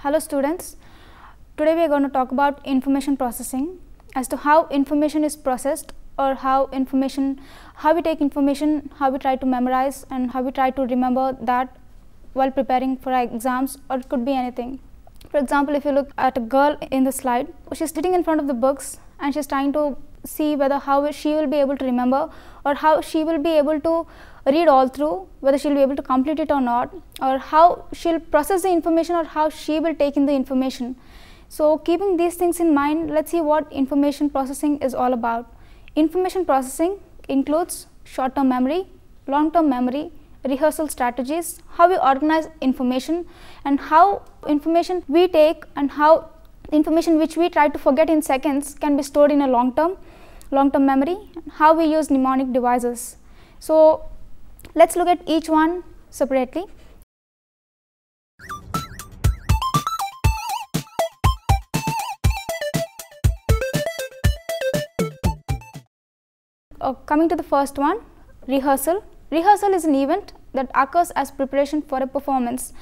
Hello students, today we are going to talk about information processing as to how information is processed or how we take information, how we try to memorize and how we try to remember that while preparing for our exams, or it could be anything. For example, if you look at a girl in the slide, she's sitting in front of the books and she's trying to see whether how she will be able to remember or how she will be able to read all through, whether she'll be able to complete it or not, or how she'll process the information or how she will take in the information. So keeping these things in mind, let's see what information processing is all about. Information processing includes short-term memory, long-term memory, rehearsal strategies, how we organize information and how information we take and how information which we try to forget in seconds can be stored in a long-term memory, and how we use mnemonic devices. So let's look at each one separately. Coming to the first one, rehearsal. Rehearsal is an event that occurs as preparation for a performance.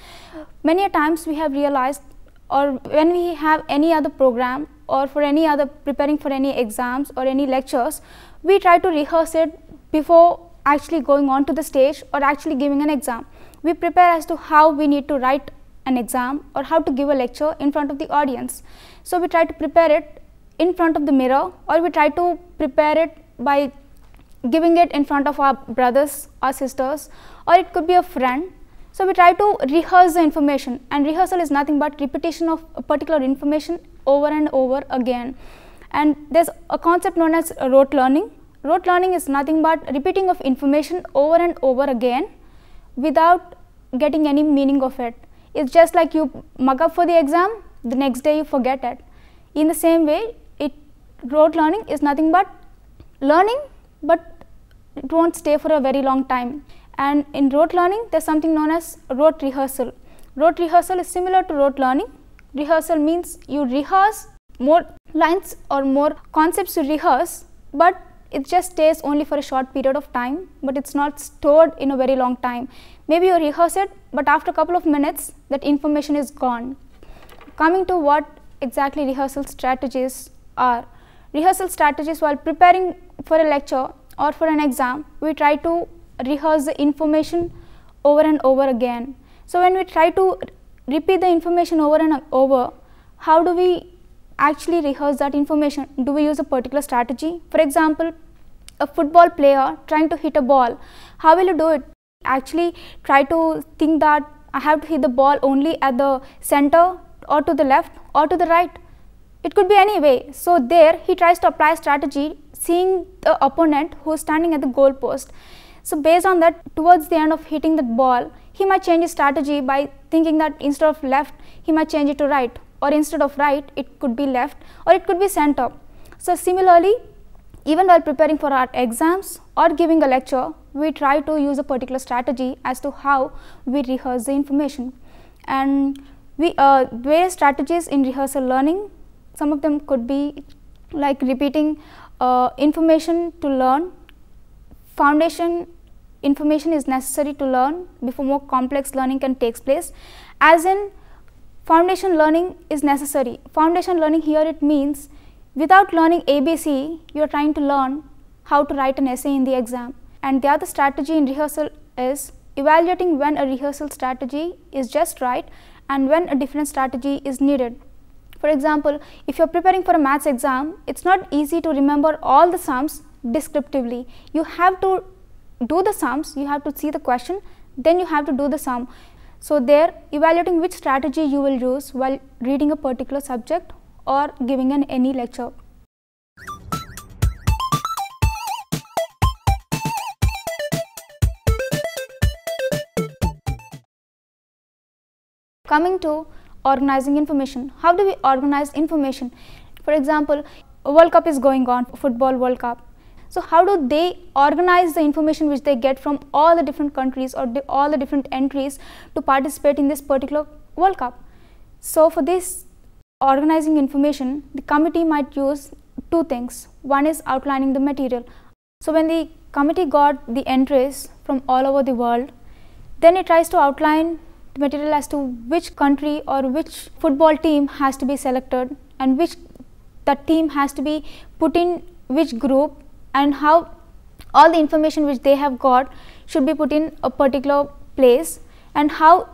Many a times we have realized, or when we have any other program or for any other preparing for any exams or any lectures, we try to rehearse it before actually going on to the stage or actually giving an exam. We prepare as to how we need to write an exam or how to give a lecture in front of the audience. So we try to prepare it in front of the mirror, or we try to prepare it by giving it in front of our brothers or sisters, or it could be a friend. So we try to rehearse the information, and rehearsal is nothing but repetition of a particular information over and over again. And there's a concept known as rote learning. Rote learning is nothing but repeating of information over and over again without getting any meaning of it. It's just like you mug up for the exam, the next day you forget it. In the same way, rote learning is nothing but learning, but it won't stay for a very long time. And in rote learning, there's something known as rote rehearsal. Rote rehearsal is similar to rote learning. Rehearsal means you rehearse more lines or more concepts to rehearse, but it just stays only for a short period of time, but it's not stored in a very long time. Maybe you rehearse it, but after a couple of minutes, that information is gone. Coming to what exactly rehearsal strategies are. Rehearsal strategies while preparing for a lecture or for an exam, we try to rehearse the information over and over again. So when we try to repeat the information over and over, how do we actually rehearse that information? Do we use a particular strategy? For example, a football player trying to hit a ball, how will you do it? Actually try to think that I have to hit the ball only at the center or to the left or to the right. It could be any way. So there he tries to apply strategy, seeing the opponent who is standing at the goal post. So based on that, towards the end of hitting that ball, he might change his strategy by thinking that instead of left, he might change it to right, or instead of right, it could be left, or it could be center. So similarly, even while preparing for our exams or giving a lecture, we try to use a particular strategy as to how we rehearse the information. And various strategies in rehearsal learning. Some of them could be like repeating information to learn. Foundation information is necessary to learn before more complex learning can take place. As in, foundation learning is necessary. Foundation learning here, it means without learning ABC, you are trying to learn how to write an essay in the exam. And the other strategy in rehearsal is evaluating when a rehearsal strategy is just right and when a different strategy is needed. For example, if you are preparing for a maths exam, it's not easy to remember all the sums descriptively. You have to do the sums, you have to see the question, then you have to do the sum. So there, evaluating which strategy you will use while reading a particular subject or giving any lecture. Coming to organizing information. How do we organize information? For example, a World Cup is going on, football World Cup. So how do they organize the information which they get from all the different countries or all the different entries to participate in this particular World Cup? So for this organizing information, the committee might use two things. One is outlining the material. So when the committee got the entries from all over the world, then it tries to outline the material as to which country or which football team has to be selected, and which that team has to be put in which group, and how all the information which they have got should be put in a particular place, and how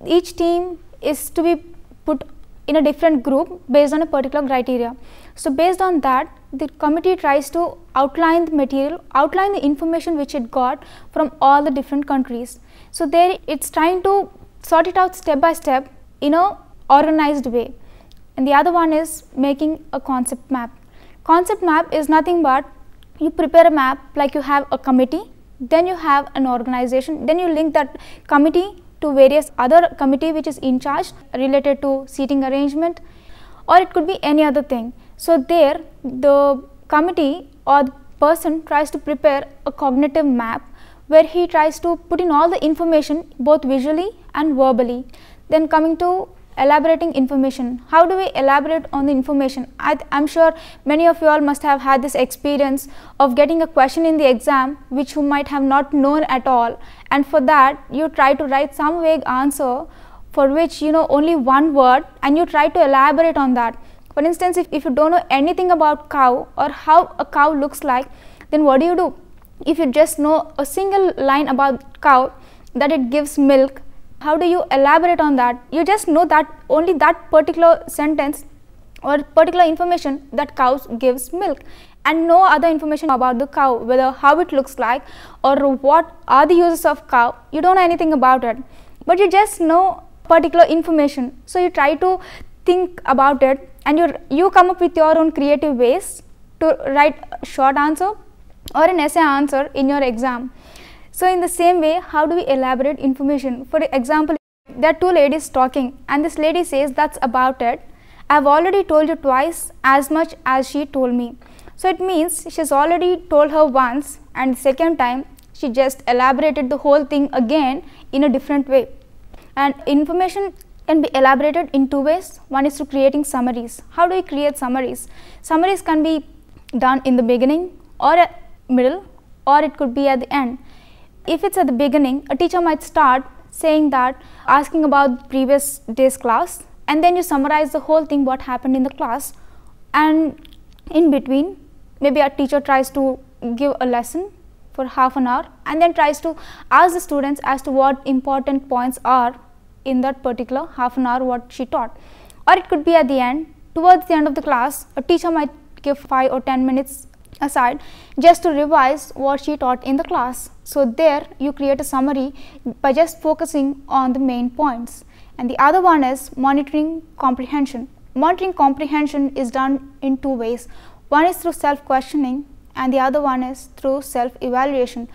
each team is to be put in a different group based on a particular criteria. So based on that, the committee tries to outline the material, outline the information which it got from all the different countries. So there it's trying to sort it out step by step in a organized way. And the other one is making a concept map. Concept map is nothing but you prepare a map, like you have a committee, then you have an organization, then you link that committee to various other committee which is in charge related to seating arrangement, or it could be any other thing. So there the committee or the person tries to prepare a cognitive map where he tries to put in all the information both visually and verbally. Then coming to elaborating information. How do we elaborate on the information? I'm sure many of you all must have had this experience of getting a question in the exam which you might have not known at all, and for that you try to write some vague answer for which you know only one word, and you try to elaborate on that. For instance, if you don't know anything about cow or how a cow looks like, then what do? If you just know a single line about cow, that it gives milk, how do you elaborate on that? You just know that only that particular sentence or particular information that cows gives milk, and no other information about the cow, whether how it looks like or what are the uses of cow. You don't know anything about it, but you just know particular information. So you try to think about it, and you come up with your own creative ways to write a short answer or an essay answer in your exam. So in the same way, how do we elaborate information? For example, there are two ladies talking, and this lady says, "That's about it. I've already told you twice as much as she told me." So it means she's already told her once, and the second time she just elaborated the whole thing again in a different way. And information can be elaborated in two ways. One is through creating summaries. How do we create summaries? Summaries can be done in the beginning or at middle, or it could be at the end. If it's at the beginning, a teacher might start saying that, asking about previous day's class, and then you summarize the whole thing what happened in the class, and in between maybe a teacher tries to give a lesson for half an hour and then tries to ask the students as to what important points are in that particular half an hour what she taught. Or it could be at the end, towards the end of the class, a teacher might give 5 or 10 minutes aside just to revise what she taught in the class. So there you create a summary by just focusing on the main points. And the other one is monitoring comprehension. Monitoring comprehension is done in two ways. One is through self-questioning, and the other one is through self-evaluation.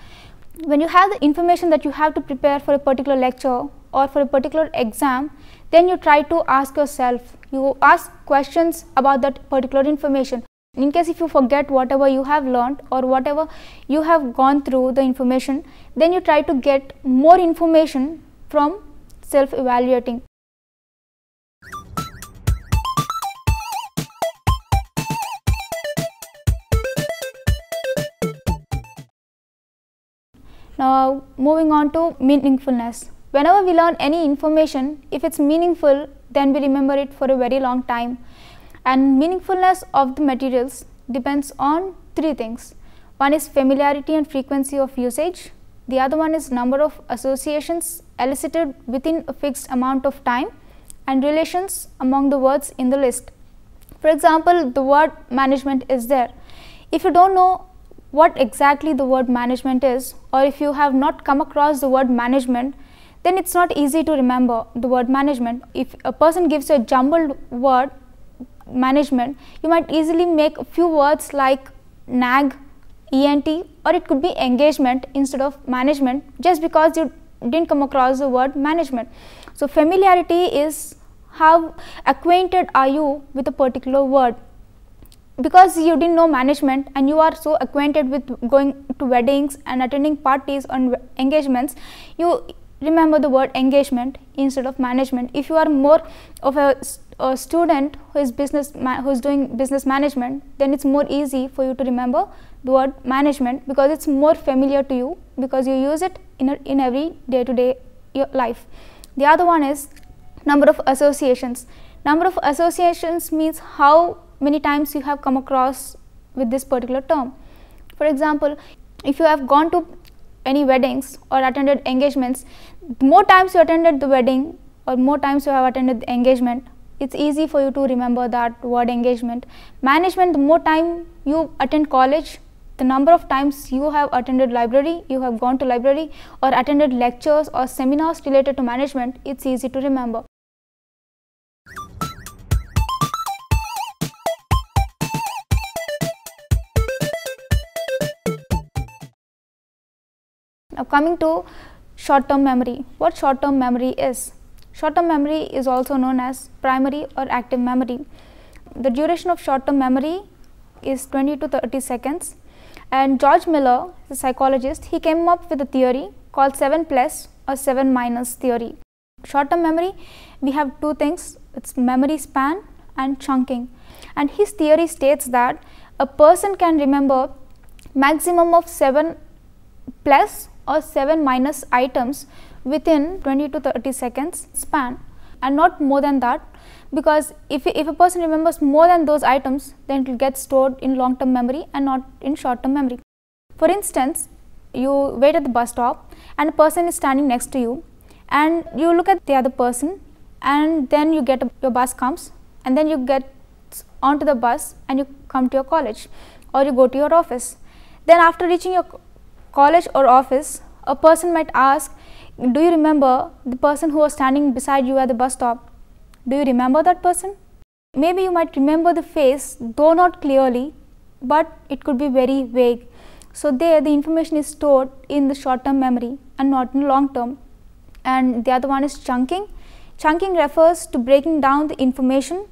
When you have the information that you have to prepare for a particular lecture or for a particular exam, then you try to ask yourself, you ask questions about that particular information. In case if you forget whatever you have learned or whatever you have gone through the information, then you try to get more information from self-evaluating. Now moving on to meaningfulness. Whenever we learn any information, if it's meaningful, then we remember it for a very long time. And meaningfulness of the materials depends on three things. One is familiarity and frequency of usage. The other one is number of associations elicited within a fixed amount of time, and relations among the words in the list. For example, the word management is there. If you don't know what exactly the word management is, or if you have not come across the word management, then it's not easy to remember the word management. If a person gives you a jumbled word management, you might easily make a few words like nag, ENT, or it could be engagement instead of management, just because you didn't come across the word management. So familiarity is how acquainted are you with a particular word. Because you didn't know management and you are so acquainted with going to weddings and attending parties and engagements, you remember the word engagement instead of management. If you are more of a student who is doing business management, then it's more easy for you to remember the word management, because it's more familiar to you, because you use it in every day-to-day life. The other one is number of associations. Number of associations means how many times you have come across with this particular term. For example, if you have gone to any weddings or attended engagements, more times you attended the wedding or more times you have attended the engagement, it's easy for you to remember that word engagement. Management, the more time you attend college, the number of times you have attended library, you have gone to library or attended lectures or seminars related to management, it's easy to remember. Now coming to short-term memory. What short-term memory is? Short-term memory is also known as primary or active memory. The duration of short-term memory is 20 to 30 seconds. And George Miller, the psychologist, he came up with a theory called 7 plus or 7 minus theory. Short-term memory, we have two things, it's memory span and chunking. And his theory states that a person can remember maximum of 7 plus or 7 minus items within 20 to 30 seconds span, and not more than that, because if a person remembers more than those items, then it will get stored in long-term memory and not in short-term memory. For instance, you wait at the bus stop and a person is standing next to you, and you look at the other person, and then you get your bus comes, and then you get onto the bus and you come to your college or you go to your office. Then after reaching your college or office, a person might ask, do you remember the person who was standing beside you at the bus stop? Do you remember that person? Maybe you might remember the face, though not clearly, but it could be very vague. So there the information is stored in the short-term memory and not in long-term. And the other one is chunking. Chunking refers to breaking down the information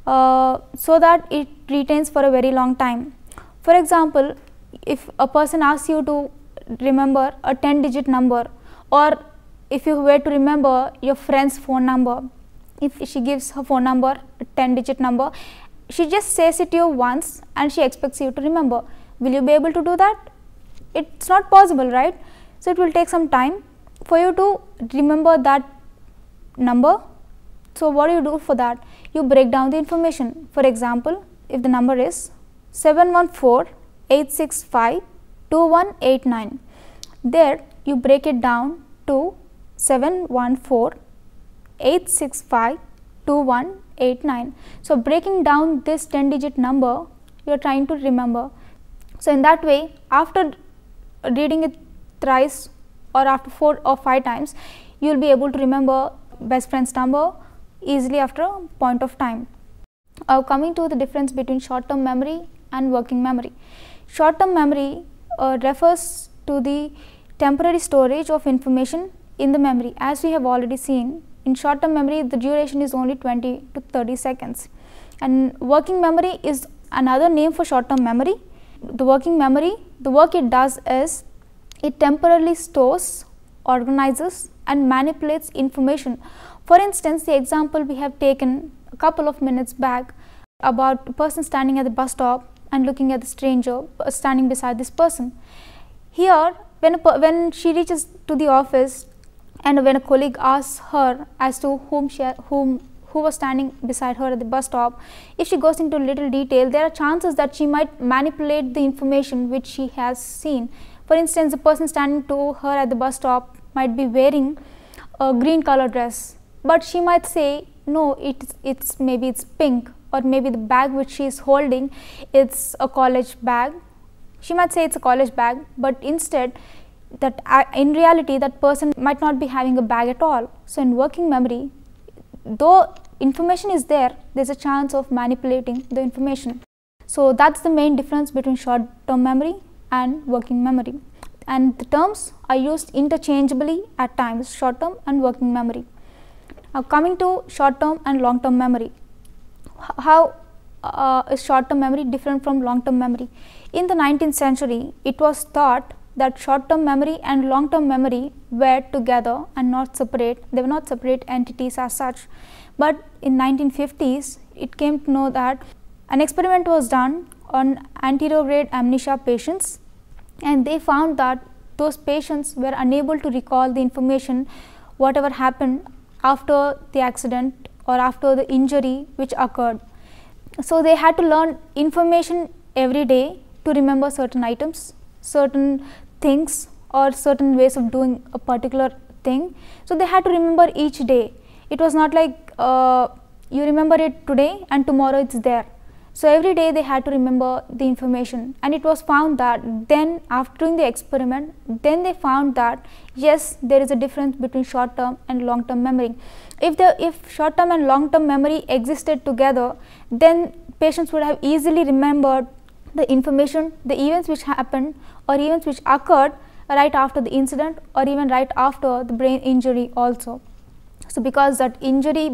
so that it retains for a very long time. For example, if a person asks you to remember a 10-digit number, or if you were to remember your friend's phone number, if she gives her phone number, a 10-digit number, she just says it to you once and she expects you to remember. Will you be able to do that? It's not possible, right? So it will take some time for you to remember that number. So what do you do for that? You break down the information. For example, if the number is 714-865-2189, there you break it down to 714-865-2189. So breaking down this 10-digit number, you are trying to remember. So in that way, after reading it thrice or after 4 or 5 times, you will be able to remember best friend's number easily after a point of time. Coming to the difference between short-term memory and working memory. Short-term memory refers to the temporary storage of information in the memory. As we have already seen, in short-term memory the duration is only 20 to 30 seconds. And working memory is another name for short-term memory. The working memory, the work it does is it temporarily stores, organizes and manipulates information. For instance, the example we have taken a couple of minutes back about a person standing at the bus stop and looking at the stranger standing beside this person. Here, when she reaches to the office and when a colleague asks her as to who was standing beside her at the bus stop, if she goes into little detail, there are chances that she might manipulate the information which she has seen. For instance, the person standing to her at the bus stop might be wearing a green color dress, but she might say, no, maybe it's pink, or maybe the bag which she is holding, it's a college bag. She might say it's a college bag, but instead that in reality that person might not be having a bag at all. So in working memory, though information is there, there's a chance of manipulating the information. So that's the main difference between short-term memory and working memory. And the terms are used interchangeably at times, short-term and working memory. Now coming to short-term and long-term memory. How is short-term memory different from long-term memory? In the 19th century, it was thought that short-term memory and long-term memory were together and not separate. They were not separate entities as such. But in 1950s, it came to know that an experiment was done on anterograde amnesia patients, and they found that those patients were unable to recall the information whatever happened after the accident or after the injury which occurred. So they had to learn information every day to remember certain items, certain things, or certain ways of doing a particular thing. So they had to remember each day. It was not like you remember it today and tomorrow it's there. So every day they had to remember the information, and it was found that then after doing the experiment, then they found that yes, there is a difference between short term and long term memory. If short term and long term memory existed together, then patients would have easily remembered the information, the events which happened or events which occurred right after the incident or even right after the brain injury also. So because of the injury,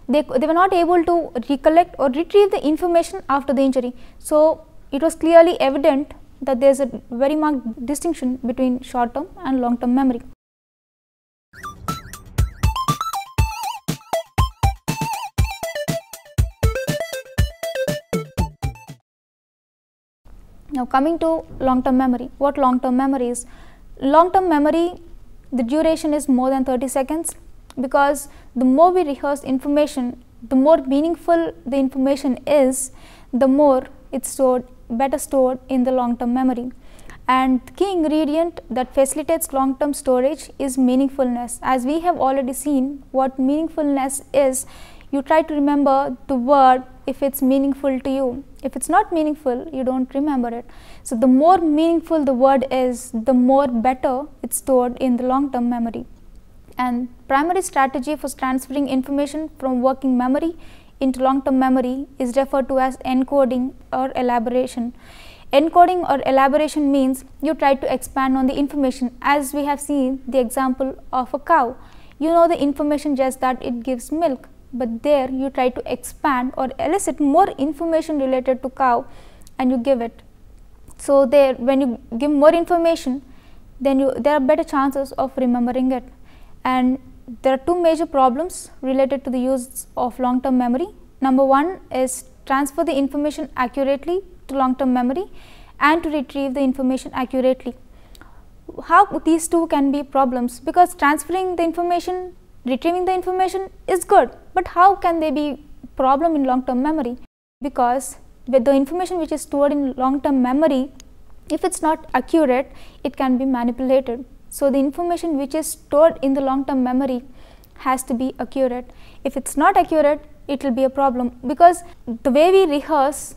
they were not able to recollect or retrieve the information after the injury. So it was clearly evident that there is a very marked distinction between short term and long term memory. Now coming to long term memory. What long term memory is? Long term memory, the duration is more than 30 seconds, because the more we rehearse information, the more meaningful the information is, the more it's better stored in the long term memory. And the key ingredient that facilitates long term storage is meaningfulness. As we have already seen what meaningfulness is, you try to remember the word if it's meaningful to you. If it's not meaningful, you don't remember it. So the more meaningful the word is, the more better it's stored in the long term memory. And primary strategy for transferring information from working memory into long term memory is referred to as encoding or elaboration. Encoding or elaboration means you try to expand on the information, as we have seen the example of a cow. You know the information just that it gives milk, but there you try to expand or elicit more information related to cow and you give it. So there, when you give more information, then there are better chances of remembering it. And there are two major problems related to the use of long term memory. Number one is transfer the information accurately to long term memory and to retrieve the information accurately. How these two can be problems? Because transferring the information, retrieving the information is good, but how can they be problem in long term memory? Because with the information which is stored in long term memory, if it's not accurate, it can be manipulated. So the information which is stored in the long term memory has to be accurate. If it's not accurate, it will be a problem, because the way we rehearse,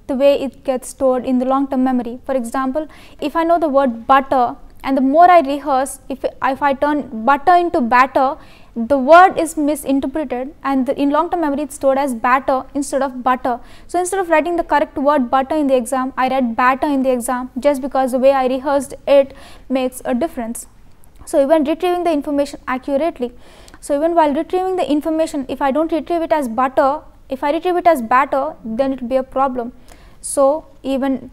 the way it gets stored in the long term memory. For example, if I know the word butter, and the more I rehearse, if I turn butter into batter, the word is misinterpreted, and in long term memory it's stored as batter instead of butter. So instead of writing the correct word butter in the exam, I read batter in the exam, just because the way I rehearsed it makes a difference. So even retrieving the information accurately. So even while retrieving the information, if I don't retrieve it as butter, if I retrieve it as batter, then it will be a problem. So even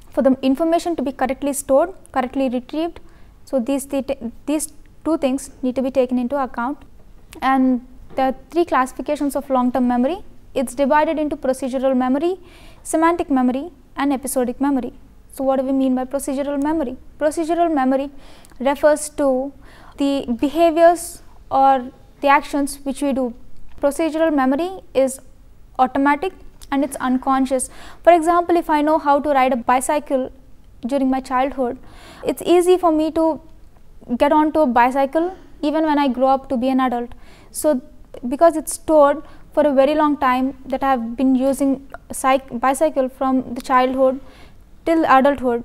for the information to be correctly stored, correctly retrieved, so these two things need to be taken into account. And there are three classifications of long term memory. It's divided into procedural memory, semantic memory, and episodic memory. So what do we mean by procedural memory? Procedural memory refers to the behaviors or the actions which we do. Procedural memory is automatic and it's unconscious. For example, if I know how to ride a bicycle during my childhood, it's easy for me to get onto a bicycle even when I grow up to be an adult. So because it's stored for a very long time that I have been using bicycle from the childhood till adulthood,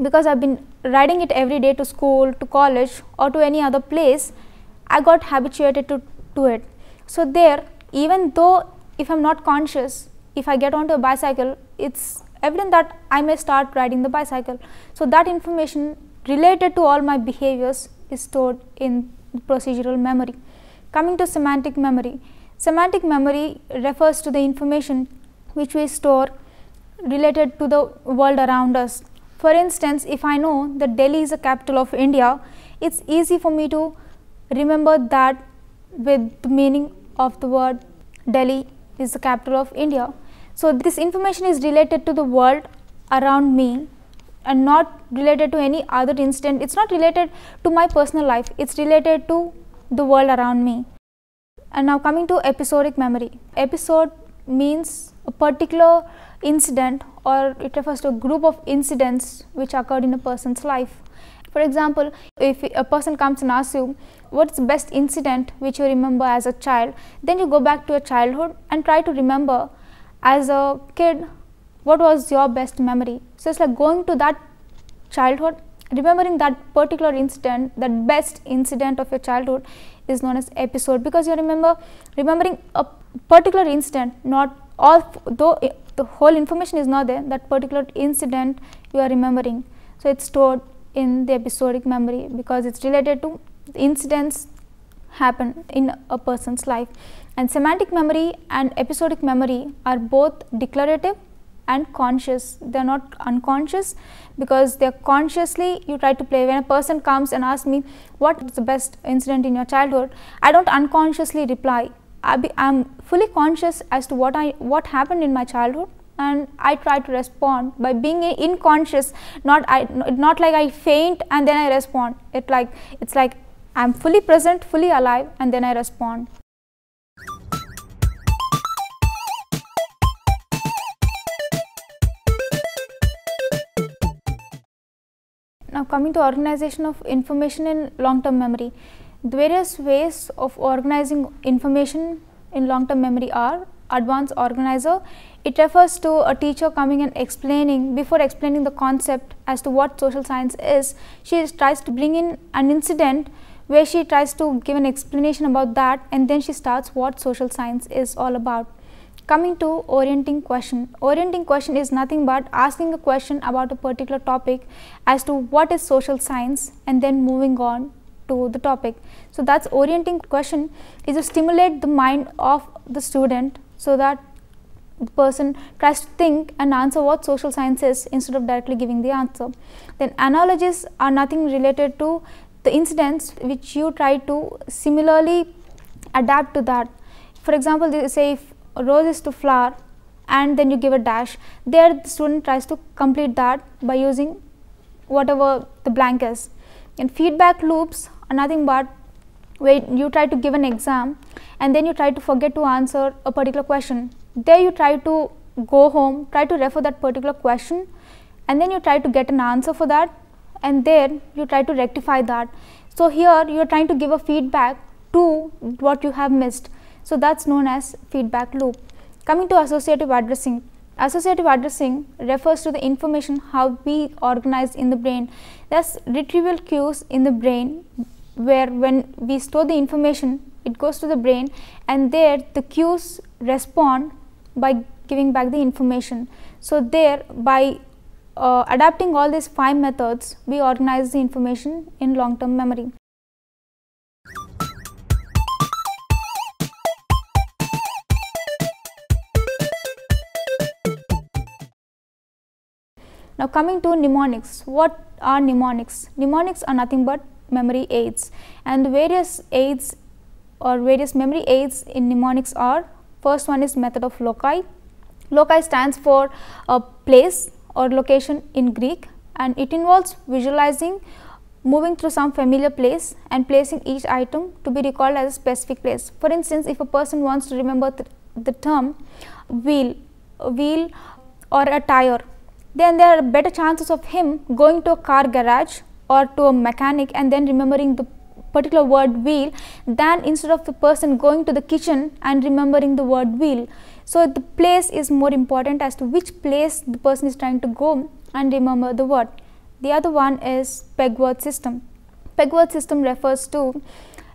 because I've been riding it every day to school, to college, or to any other place, I got habituated to it. So there, even though if I'm not conscious, if I get onto a bicycle, it's evident that I may start riding the bicycle. So that information related to all my behaviors is stored in procedural memory. Coming to semantic memory. Semantic memory refers to the information which we store related to the world around us. For instance, if I know that Delhi is the capital of India, it's easy for me to remember that with the meaning of the word Delhi is the capital of India. So this information is related to the world around me, and not related to any other incident. It's not related to my personal life, it's related to the world around me. And now coming to episodic memory. Episode means a particular incident, or it refers to a group of incidents which occurred in a person's life. For example, if a person comes and asks you what's the best incident which you remember as a child, then you go back to your childhood and try to remember as a kid what was your best memory. So it's like going to that childhood, remembering that particular incident, that best incident of your childhood is known as episode, because you're remembering a particular incident, not all, though the whole information is not there, that particular incident you are remembering. So it's stored in the episodic memory because it's related to incidents happen in a person's life. And semantic memory and episodic memory are both declarative and conscious. They are not unconscious, because they are consciously you try to play. When a person comes and asks me what is the best incident in your childhood, I don't unconsciously reply. I'm fully conscious as to what happened in my childhood, and I try to respond by being inconscious. Not like I faint and then I respond. It's like I'm fully present, fully alive, and then I respond. Now coming to organization of information in long-term memory. The various ways of organizing information in long-term memory are: advanced organizer. It refers to a teacher coming and explaining, before explaining the concept as to what social science is, she tries to bring in an incident where she tries to give an explanation about that, and then she starts what social science is all about. Coming to orienting question. Orienting question is nothing but asking a question about a particular topic as to what is social science, and then moving on to the topic. So that's orienting question, is to stimulate the mind of the student so that the person tries to think and answer what social science is instead of directly giving the answer. Then analogies are nothing related to the incidents which you try to similarly adapt to that. For example, they say if rose is to flower and then you give a dash, there the student tries to complete that by using whatever the blank is. And feedback loops are nothing but where you try to give an exam and then you try to forget to answer a particular question. There you try to go home, try to refer that particular question, and then you try to get an answer for that, and there you try to rectify that. So here you are trying to give a feedback to what you have missed. So that's known as feedback loop. Coming to associative addressing. Associative addressing refers to the information how we organize in the brain. There's retrieval cues in the brain where when we store the information, it goes to the brain, and there the cues respond by giving back the information. So there, by adapting all these 5 methods, we organize the information in long-term memory. Now coming to mnemonics. What are mnemonics? Mnemonics are nothing but memory aids, and the various aids or various memory aids in mnemonics are: first one is method of loci. Loci stands for a place or location in Greek, and it involves visualizing, moving through some familiar place and placing each item to be recalled as a specific place. For instance, if a person wants to remember the term wheel or a tire, then there are better chances of him going to a car garage or to a mechanic and then remembering the particular word wheel, than instead of the person going to the kitchen and remembering the word wheel. So the place is more important as to which place the person is trying to go and remember the word. The other one is peg word system. Peg word system refers to,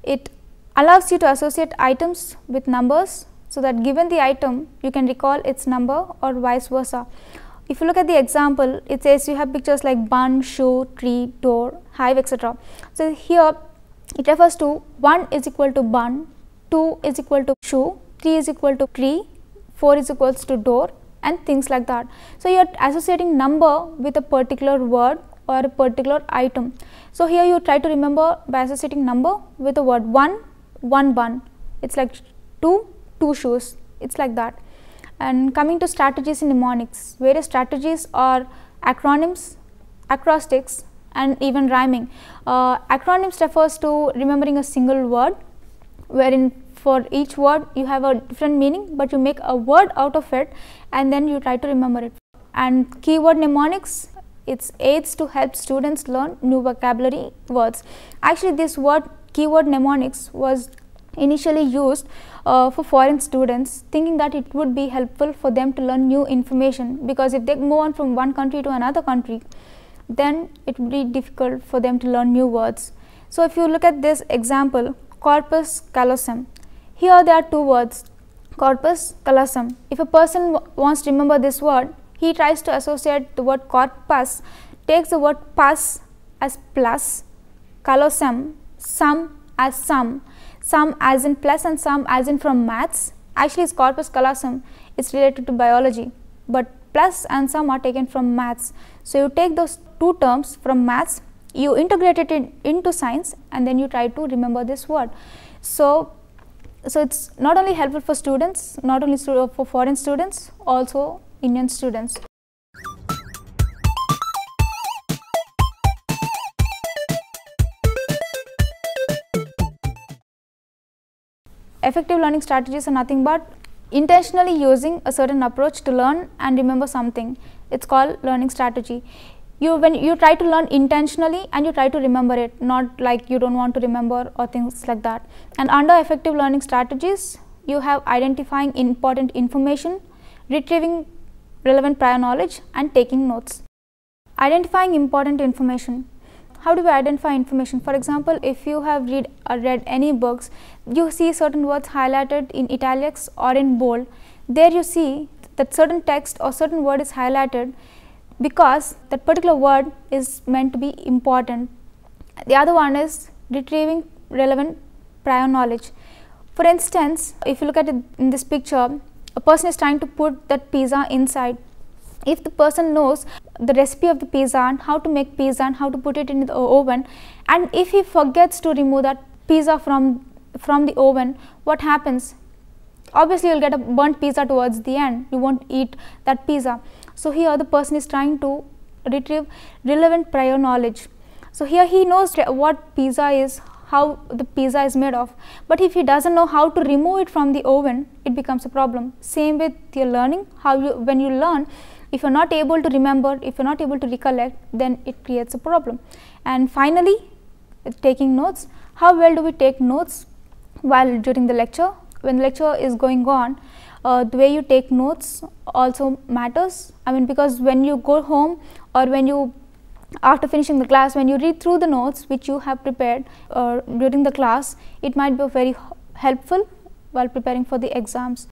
it allows you to associate items with numbers so that given the item you can recall its number or vice versa. If you look at the example, it says you have pictures like bun, shoe, tree, door, hive, etc. So here it refers to 1 is equal to bun, 2 is equal to shoe, 3 is equal to tree, 4 is equals to door, and things like that. So you are associating number with a particular word or a particular item. So here you try to remember by associating number with the word 1, 1 bun. It's like 2, 2 shoes. It's like that. And coming to strategies in mnemonics, various strategies are acronyms, acrostics, and even rhyming. Acronyms refers to remembering a single word, wherein for each word you have a different meaning, but you make a word out of it and then you try to remember it. And keyword mnemonics, it aids to help students learn new vocabulary words. Actually, this word keyword mnemonics was initially used for foreign students, thinking that it would be helpful for them to learn new information, because if they move on from one country to another country, then it would be difficult for them to learn new words. So if you look at this example, corpus callosum, here there are two words, corpus callosum. If a person wants to remember this word, he tries to associate the word corpus, takes the word pus as plus, callosum, sum as sum as in plus and sum as in from maths. Actually, it's corpus callosum, it's related to biology, but plus and sum are taken from maths. So you take those two terms from maths, you integrate it into science, and then you try to remember this word. So it's not only helpful for students, not only for foreign students, also Indian students. Effective learning strategies are nothing but intentionally using a certain approach to learn and remember something. It's called learning strategy. When you try to learn intentionally and you try to remember it, not like you don't want to remember or things like that. And under effective learning strategies, you have identifying important information, retrieving relevant prior knowledge, and taking notes. Identifying important information. How do we identify information? For example, if you have read any books, you see certain words highlighted in italics or in bold. There you see that certain text or certain word is highlighted because that particular word is meant to be important. The other one is retrieving relevant prior knowledge. For instance, if you look at it in this picture, a person is trying to put that pizza inside. If the person knows the recipe of the pizza and how to make pizza and how to put it in the oven, and if he forgets to remove that pizza from the oven, what happens? Obviously, you will get a burnt pizza towards the end. You won't eat that pizza. So here the person is trying to retrieve relevant prior knowledge. So here he knows what pizza is, how the pizza is made of, but if he doesn't know how to remove it from the oven, it becomes a problem. Same with your learning. When you learn, if you're not able to remember, if you're not able to recollect, then it creates a problem. And finally, taking notes. How well do we take notes while during the lecture? When the lecture is going on, the way you take notes also matters. I mean, because when you go home or when you, after finishing the class, when you read through the notes which you have prepared during the class, it might be very helpful while preparing for the exams.